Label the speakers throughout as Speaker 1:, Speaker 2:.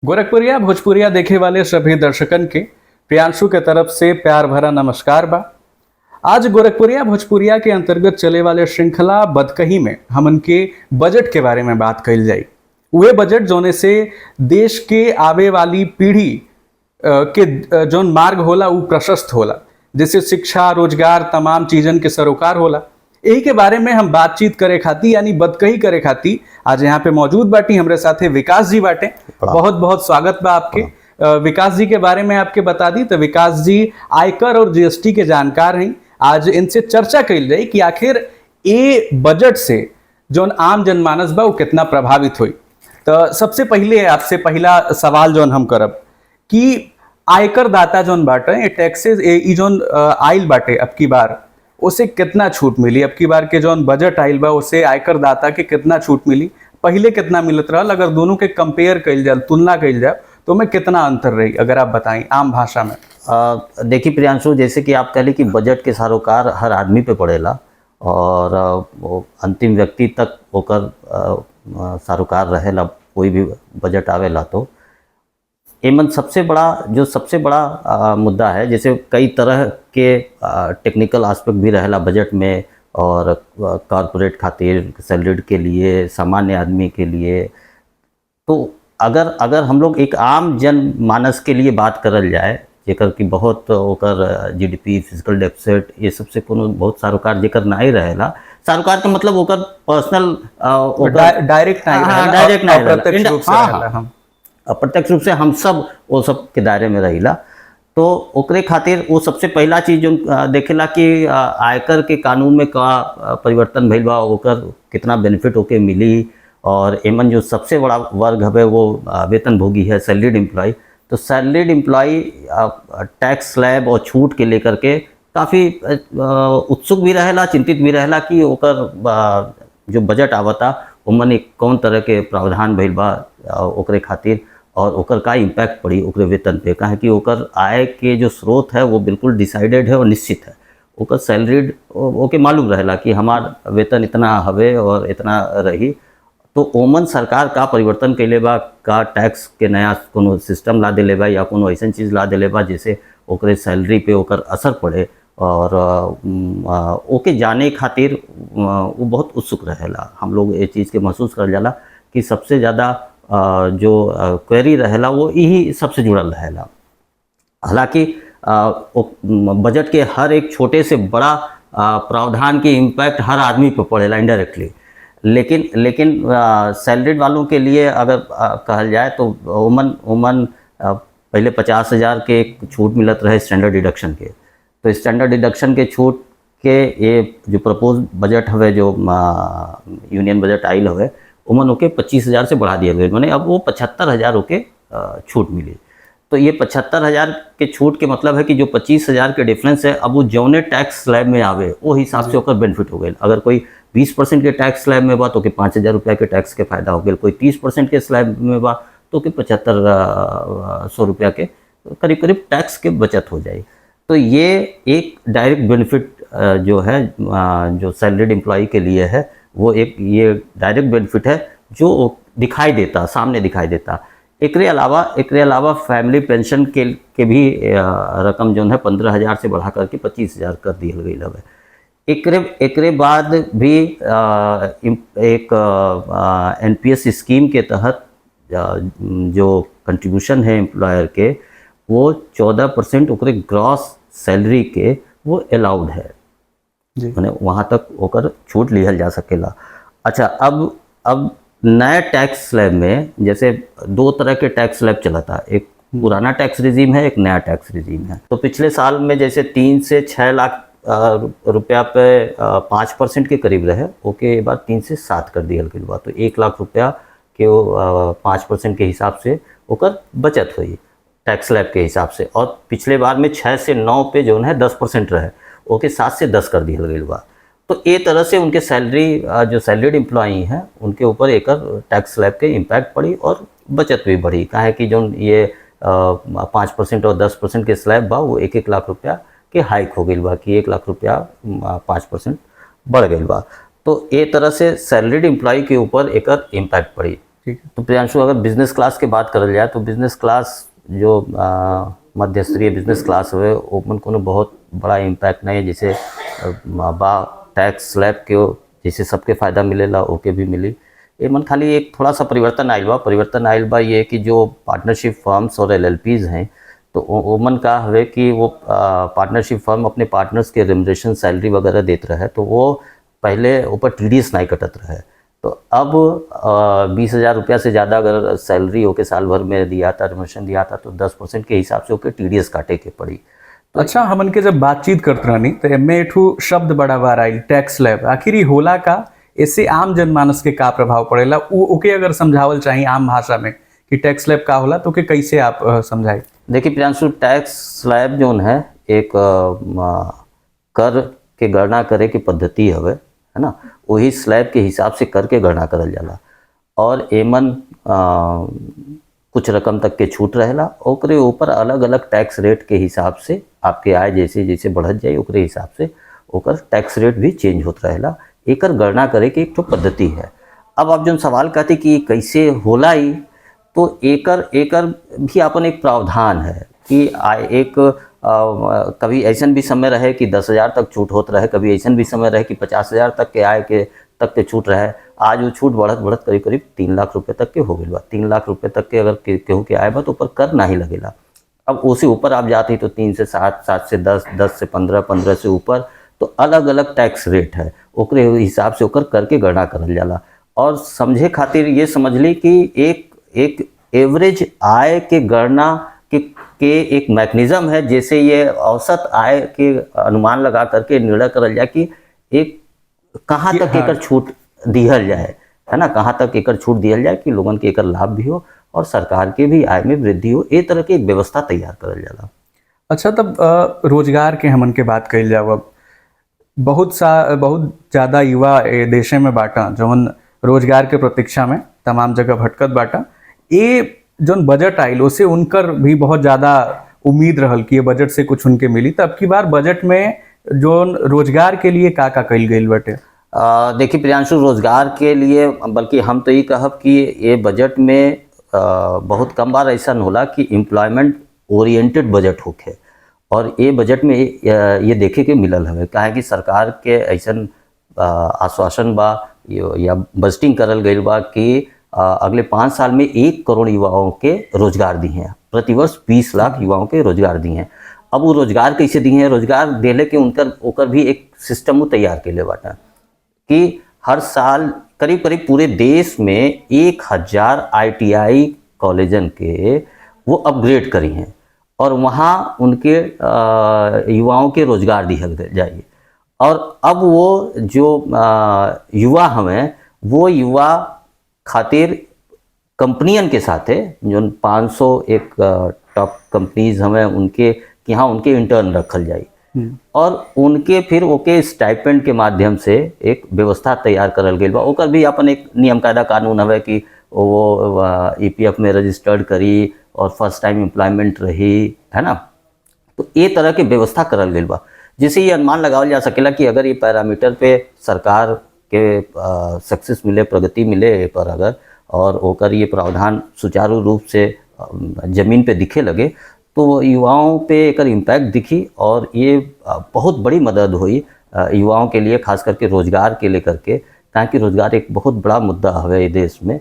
Speaker 1: गोरखपुरिया भोजपुरिया देखे वाले सभी दर्शकन के प्रियांशु के तरफ से प्यार भरा नमस्कार बा। आज गोरखपुरिया भोजपुरिया के अंतर्गत चले वाले श्रृंखला बदकही में हमन के बजट के बारे में बात कही जाई। वह बजट जोने से देश के आवे वाली पीढ़ी के जौन मार्ग होला उ प्रशस्त होला, जैसे शिक्षा रोजगार तमाम चीजन के सरोकार होला। यही के बारे में हम बातचीत करे खाती यानी बदकही करे खाती आज यहाँ पे मौजूद बाटी। हमरे साथे विकास जी बाटे, बहुत बहुत स्वागत बा आपके। विकास जी के बारे में आपके बता दी तो विकास जी आयकर और जीएसटी के जानकार हैं। आज इनसे चर्चा कही जाए कि आखिर ये बजट से जौन आम जनमानस बा वो कितना प्रभावित हुई। तो सबसे पहले आपसे पहला सवाल जौन हम करब कि आयकर दाता जौन बाटे टैक्सेस ई जौन आइल बाटे अब की बार उसे कितना छूट मिली, अब की बार के जौन बजट आइल बा उसे आयकर दाता के कितना छूट मिली, पहले कितना मिलत रहल, अगर दोनों के कंपेयर कइल जाए तुलना कइल जाए तो में कितना अंतर रही, अगर आप बताएं आम भाषा में।
Speaker 2: देखिए प्रियांशु, जैसे कि आप कहले कि बजट के सरोकार हर आदमी पे पड़ेला और वो अंतिम व्यक्ति तक होकर सरोकार रहेला, कोई भी बजट आवेला तो एमन सबसे बड़ा मुद्दा है। जैसे कई तरह के टेक्निकल एस्पेक्ट भी रहेला बजट में, और कॉरपोरेट खातिर, सैलरीड के लिए, सामान्य आदमी के लिए। तो अगर हम लोग एक आम जन मानस के लिए बात करल जाए, जेकर कि बहुत ओकर जीडीपी, फिजिकल डेफिसिट, ये सबसे कोनो बहुत सरोकार जेकर नहीं रहेला। सरोकार का मतलब ओकर पर्सनल
Speaker 1: डायरेक्ट नहीं,
Speaker 2: अप्रत्यक्ष रूप से हम सब वो सब के दायरे में रहिला। तो ओकरे खातिर वो सबसे पहला चीज जो देखेला कि आयकर के कानून में का परिवर्तन भइल बा, ओकर कितना बेनिफिट ओके मिली। और एमन जो सबसे बड़ा वर्ग है वो वेतन भोगी है, सैलरीड एम्प्लॉय। तो सैलरीड एम्प्लॉय टैक्स स्लैब और छूट के लेकर के काफ़ी उत्सुक भी रहेला, चिंतित भी रहेला कि ओकर जो बजट आवता उमन कौन तरह के प्रावधान भइल बा ओकरे खातिर, और ओकर का इम्पैक्ट पड़ी ओकरे वेतन पे। काहे कि ओकर आय के जो स्रोत है वो बिल्कुल डिसाइडेड है और निश्चित है। ओकर सैलरीड ओके मालूम रहेला कि हमार वेतन इतना हवे और इतना रही। तो ओमन सरकार का परिवर्तन कैले बा, का टैक्स के नया कोनो सिस्टम ला देले बा या कोनो ऐसा चीज़ ला देले बा जैसे ओकरे सैलरी पे ओकर असर पड़े, और ओके जाने खातिर वो बहुत उत्सुक रहेला। हम लोग ये चीज़ के महसूस कर जाला कि सबसे ज़्यादा जो क्वेरी रहेला वो यही सबसे जुड़ल रहेला। हालांकि बजट के हर एक छोटे से बड़ा प्रावधान के इम्पैक्ट हर आदमी पे पड़ेला इनडायरेक्टली, लेकिन सैलरीड वालों के लिए अगर कहल जाए तो ओमन पहले 50,000 के एक छूट मिलत रहे स्टैंडर्ड डिडक्शन के। तो स्टैंडर्ड डिडक्शन के छूट के ये जो प्रपोज बजट हवे, जो यूनियन बजट आइल हवे, उमन ओके 25,000 से बढ़ा दिया गया। मैंने अब वो 75,000 ओके छूट मिली। तो ये 75,000 के छूट के मतलब है कि जो 25,000 के डिफरेंस है, अब वो जौने टैक्स स्लैब में आवे वो हिसाब से ओकर बेनिफिट हो गए। अगर कोई 20% के टैक्स स्लैब में बा तो 5,000 रुपया के टैक्स के फायदा हो गया। कोई 30% के स्लैब में बा तो 7500 रुपया के करीब टैक्स के बचत हो जाए। तो ये एक डायरेक्ट बेनिफिट जो है जो सैलरीड एम्प्लॉय के लिए है, वो एक ये डायरेक्ट बेनिफिट है जो दिखाई देता, सामने दिखाई देता। एकरे अलावा फैमिली पेंशन के भी रकम जो है 15,000 से बढ़ा करके 25,000 कर दिया गई है। एकरे बाद भी एक एनपीएस स्कीम के तहत जो कंट्रीब्यूशन है एम्प्लॉयर के, वो 14% ओकरे ग्रॉस सैलरी के वो अलाउड है, मैंने वहाँ तक होकर छूट लिहल जा सकेला। अच्छा, अब नए टैक्स स्लैब में जैसे दो तरह के टैक्स स्लैब चला था, एक पुराना टैक्स रिजीम है, एक नया टैक्स रिजीम है। तो पिछले साल में जैसे 3 से 6 लाख रुपया पे 5% के करीब रहे, ओके बाद 3 से 7 कर दिया गई बा। तो 1 लाख रुपया के 5% के हिसाब से ओकर बचत हुई टैक्स स्लैब के हिसाब से। और पिछले बार में 6 से 9 पे जो है 10% रहे, ओके 7 से 10 कर दिया गई बा। तो ये तरह से उनके सैलरी जो सैलरीड एम्प्लॉई हैं उनके ऊपर एक टैक्स स्लैब के इम्पैक्ट पड़ी और बचत भी बढ़ी। कहा है कि जो ये 5% और 10% के स्लैब बा वो 1-1 लाख रुपया के हाइक हो गई बा, कि 1 लाख रुपया 5% बढ़ गई बा। तो ये तरह से सैलरीड एम्प्लॉई के ऊपर एक इम्पैक्ट पड़ी।
Speaker 1: ठीक है।
Speaker 2: तो प्रियांशु, अगर बिजनेस क्लास की बात करल जाए तो बिजनेस क्लास जो मध्य स्तरीय बिजनेस क्लास हुए ओपन को बहुत बड़ा इम्पैक्ट नहीं है, जैसे बा टैक्स स्लैब के जैसे सबके फ़ायदा मिलेला ओके भी मिली। एमन खाली एक थोड़ा सा परिवर्तन आयल बा ये कि जो पार्टनरशिप फर्म्स और LLPs हैं तो ओमन का है कि वो पार्टनरशिप फर्म अपने पार्टनर्स के रेमुनरेशन सैलरी वगैरह देते रहे, तो वो पहले ऊपर TDS नहीं कटत रहे। तो अब 20,000 रुपया से ज़्यादा अगर सैलरी होके साल भर में दिया था, रेमुनरेशन दिया था, तो 10% के हिसाब से ओके TDS काटे के पड़ी।
Speaker 1: अच्छा, हमन के जब बातचीत करते रहनी तो एमे एठू शब्द बड़ा बार आई टैक्स स्लैब, आखिर ई होला का, इससे आम जनमानस के का प्रभाव पड़ेला, ओके अगर समझावल चाहिए आम भाषा में कि टैक्स स्लैब का होला तो के कैसे आप समझाई?
Speaker 2: देखिए प्रियांशु, टैक्स स्लैब जोन है एक कर के गणना करे की पद्धति हवे, है ना। वही स्लैब के हिसाब से कर के गणना करल जाला और एमन कुछ रकम तक के छूट रहेला, ओकरे ऊपर अलग अलग टैक्स रेट के हिसाब से आपके आय जैसे जैसे बढ़त जाए ओकरे हिसाब से ओकर टैक्स रेट भी चेंज होत रहेला। एकर गणना करे के एक तो पद्धति है। अब आप जो सवाल कहते कि कैसे होला ई, तो एकर भी अपन एक प्रावधान है कि एक कभी ऐसा भी समय रहे कि 10,000 तक छूट होत रहे, कभी ऐसा भी समय रहे कि 50,000 तक के आय के तक के छूट रहे। आज वो छूट बढ़त करीब करीब 3 लाख रुपए तक के हो गई बा। 3 लाख रुपए तक के अगर केहू के आय बा तो ऊपर कर नहीं लगेला। अब उसी ऊपर आप जाते तो 3 से 7, 7 से 10, 10 से 15, 15 से ऊपर, तो अलग अलग टैक्स रेट है, ओकरे हिसाब से ओकर करके गणना करल जाला। और समझे खातिर ये समझ ली कि एक एवरेज आय के गणना के एक मैकेनिज्म है, जैसे ये औसत आय के अनुमान लगा करके निर्णय करल जाए कि एक कहाँ तक एकर छूट दिहल जाए, है ना, कहाँ तक एकर छूट दिहल जाए कि लोगन के एकर लाभ भी हो और सरकार के भी आय में वृद्धि हो। ए तरह की एक व्यवस्था तैयार करल जाला।
Speaker 1: अच्छा, तब रोजगार के हमन के बात कइल जाओ। अब बहुत ज़्यादा युवा देशे में बाटा जौन रोजगार के प्रतीक्षा में तमाम जगह भटकत बाटा। ये जौन बजट आइल उसे उनकर भी बहुत ज़्यादा उम्मीद रहल कि ये बजट से कुछ उनके मिली, तब की बार बजट में जौन रोजगार के लिए का कइल गइल बाटे?
Speaker 2: देखिए प्रियांशु, रोजगार के लिए बल्कि हम तो ये कहब कि ये बजट में बहुत कम बार ऐसा होला कि एम्प्लॉयमेंट ओरिएंटेड बजट होखे, और ये बजट में ये देखे के मिलल हवे। काहे कि सरकार के ऐसा आश्वासन बा या बजटिंग करल गइल बा कि अगले 5 साल में 1 करोड़ युवाओं के रोजगार दी हैं, प्रतिवर्ष 20 लाख युवाओं के रोजगार दी हैं। अब वो रोजगार कैसे दी हैं? रोजगार देले के ओकर भी एक सिस्टम तैयार केले बाटा कि हर साल करीब करीब पूरे देश में 1000 ITI कॉलेजन के वो अपग्रेड करी हैं और वहाँ उनके युवाओं के रोजगार दिया जाइए। और अब वो जो युवा हमें वो युवा खातिर कंपनियन के साथ है जो 500 एक टॉप कंपनीज हमें उनके यहाँ उनके इंटर्न रखल जाए और उनके फिर ओके स्टाइपेंड के माध्यम से एक व्यवस्था तैयार करल गई बा। ओकर भी अपन एक नियम कायदा कानून हवे कि वो EPF में रजिस्टर्ड करी और फर्स्ट टाइम एम्प्लॉयमेंट रही, है ना। तो ये तरह के व्यवस्था करल गई बा, जिससे ये अनुमान लगावल जा सकेला कि अगर ये पैरामीटर पे सरकार के सक्सेस मिले, प्रगति मिले पर अगर और ओकर ये प्रावधान सुचारू रूप से जमीन पे दिखे लगे तो युवाओं पे एकर इम्पैक्ट दिखी और ये बहुत बड़ी मदद हुई युवाओं के लिए, खास करके रोजगार के लेकर के, ताकि रोजगार एक बहुत बड़ा मुद्दा है देश में।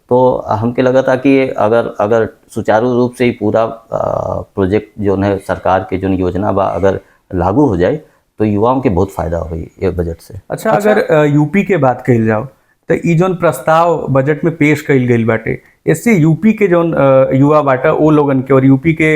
Speaker 2: तो हमके लगा था कि अगर सुचारू रूप से ही पूरा प्रोजेक्ट जो है सरकार के जो योजना बा अगर लागू हो जाए तो युवाओं के बहुत फायदा हुई ये बजट से।
Speaker 1: अच्छा, अगर यूपी के बात कइल जाओ तो ई जोन प्रस्ताव बजट में पेश कइल गइल बाटे, इससे यूपी के जोन युवा बाटा वो लोगन के और यूपी के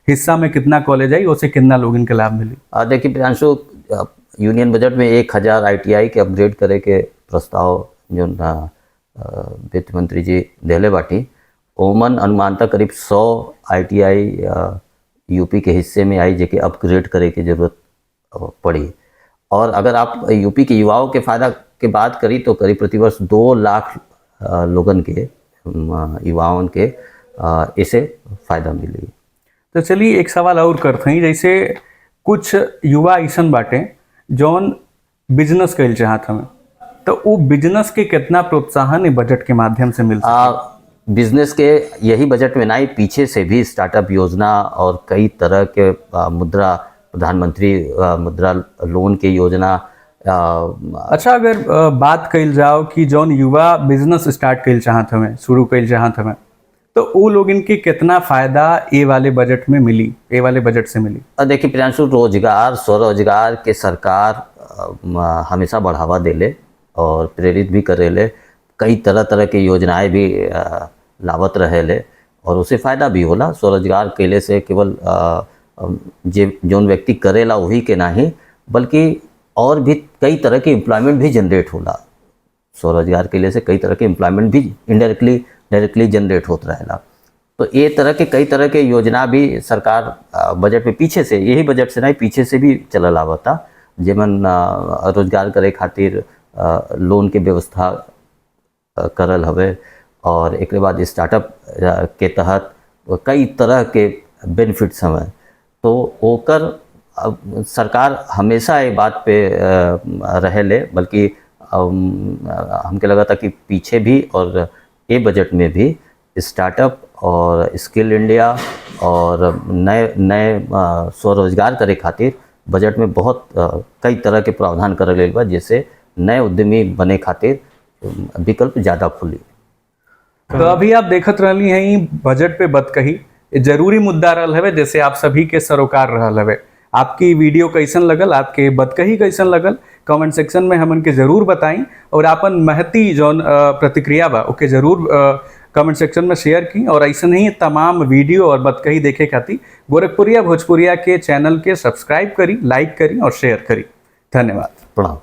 Speaker 1: हिस्सा में कितना कॉलेज आई, उससे कितना लोगन के लाभ मिली?
Speaker 2: देखिए प्रियांशु, यूनियन बजट में 1000 ITI के अपग्रेड करे के प्रस्ताव जो वित्त मंत्री जी देले बाटी, ओमन अनुमानतः करीब 100 ITI यूपी के हिस्से में आई जेके अपग्रेड करे की जरूरत पड़ी। और अगर आप यूपी के युवाओं के फायदा के बात करी तो करीब प्रतिवर्ष 2 लाख लोगन के युवाओं के इसे फायदा मिली।
Speaker 1: तो चलिए एक सवाल और करते हैं, जैसे कुछ युवा ऐसन बाटे जौन बिजनेस कइल चाहत हमें, तो वो बिजनेस के कितना प्रोत्साहन बजट के माध्यम से मिल सकता?
Speaker 2: बिजनेस के यही बजट में नहीं, पीछे से भी स्टार्टअप योजना और कई तरह के मुद्रा, प्रधानमंत्री मुद्रा लोन की योजना।
Speaker 1: अच्छा, अगर बात कल जाओ कि जौन युवा बिजनेस स्टार्ट कल चाहत हमें, शुरू कल चाहत हमें, तो वो लोग इनके कितना फायदा ए वाले बजट में मिली, ए वाले बजट से मिली?
Speaker 2: देखिए प्रियांशु, रोजगार, स्वरोजगार के सरकार हमेशा बढ़ावा देले और प्रेरित भी करेले, कई तरह तरह की योजनाएं भी लावत रहेले और उसे फ़ायदा भी होला। स्वरोजगार केले से केवल जौन व्यक्ति करेला वही के नहीं, बल्कि और भी कई तरह के एम्प्लॉयमेंट भी जनरेट होला। स्वरोजगार केले से कई तरह के एम्प्लॉयमेंट भी डायरेक्टली जनरेट होत रहेला। तो ये तरह के कई तरह के योजना भी सरकार बजट में पीछे से, यही बजट से नहीं पीछे से भी चलल आवता, जेमन रोजगार करे खातिर लोन के व्यवस्था करल हवे और एक बाद स्टार्टअप के तहत कई तरह के बेनिफिट्स हवे। तो ओकर सरकार हमेशा ये बात पे रहेले, बल्कि हमके लगा था कि पीछे भी और ये बजट में भी स्टार्टअप और स्किल इंडिया और नए स्वरोजगार करे खातिर बजट में बहुत कई तरह के प्रावधान करल गइल बा, जिससे नए उद्यमी बने खातिर विकल्प ज़्यादा खुली।
Speaker 1: तो अभी आप देखत रहली हैं बजट पे बतकही जरूरी मुद्दा रहल हवे, जैसे आप सभी के सरोकार रहल हवे। आपकी वीडियो कैसन लगल, आपके बतकही कैसन लगल, कमेंट सेक्शन में हमन के जरूर बताई और अपन महती जौन प्रतिक्रिया बा ओके जरूर कमेंट सेक्शन में शेयर की। और ऐसे ही तमाम वीडियो और बतकही देखे खातिर गोरखपुरिया भोजपुरिया के चैनल के सब्सक्राइब करी, लाइक करी और शेयर करी। धन्यवाद।
Speaker 2: प्रणाम।